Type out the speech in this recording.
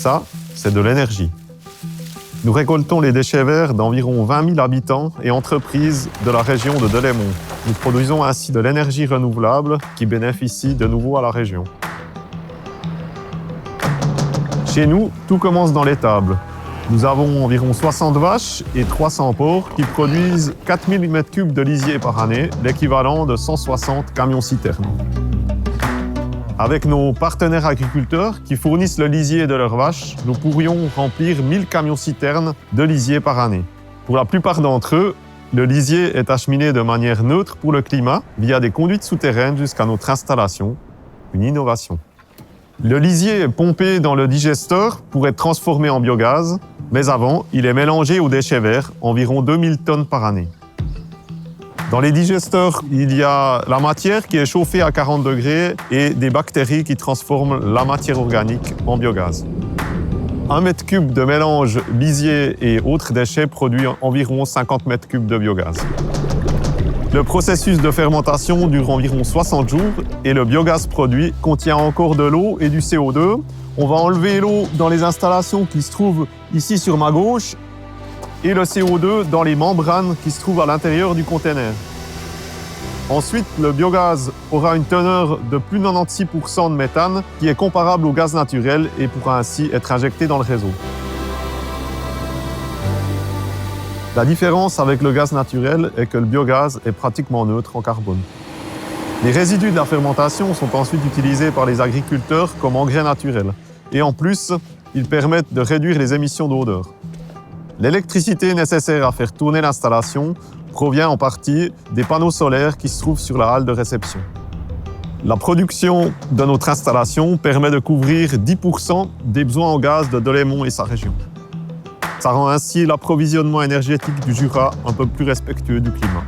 Ça, c'est de l'énergie. Nous récoltons les déchets verts d'environ 20 000 habitants et entreprises de la région de Delémont. Nous produisons ainsi de l'énergie renouvelable qui bénéficie de nouveau à la région. Chez nous, tout commence dans l'étable. Nous avons environ 60 vaches et 300 porcs qui produisent 4 000 m3 de lisier par année, l'équivalent de 160 camions-citernes. Avec nos partenaires agriculteurs qui fournissent le lisier de leurs vaches, nous pourrions remplir 1000 camions-citernes de lisier par année. Pour la plupart d'entre eux, le lisier est acheminé de manière neutre pour le climat via des conduites souterraines jusqu'à notre installation, une innovation. Le lisier est pompé dans le digesteur pour être transformé en biogaz, mais avant, il est mélangé aux déchets verts, environ 2000 tonnes par année. Dans les digesteurs, il y a la matière qui est chauffée à 40 degrés et des bactéries qui transforment la matière organique en biogaz. 1 m3 de mélange lisier et autres déchets produit environ 50 m3 de biogaz. Le processus de fermentation dure environ 60 jours et le biogaz produit contient encore de l'eau et du CO2. On va enlever l'eau dans les installations qui se trouvent ici sur ma gauche et le CO2 dans les membranes qui se trouvent à l'intérieur du conteneur. Ensuite, le biogaz aura une teneur de plus de 96% de méthane qui est comparable au gaz naturel et pourra ainsi être injecté dans le réseau. La différence avec le gaz naturel est que le biogaz est pratiquement neutre en carbone. Les résidus de la fermentation sont ensuite utilisés par les agriculteurs comme engrais naturel. Et en plus, ils permettent de réduire les émissions d'odeur. L'électricité nécessaire à faire tourner l'installation provient en partie des panneaux solaires qui se trouvent sur la halle de réception. La production de notre installation permet de couvrir 10% des besoins en gaz de Delémont et sa région. Ça rend ainsi l'approvisionnement énergétique du Jura un peu plus respectueux du climat.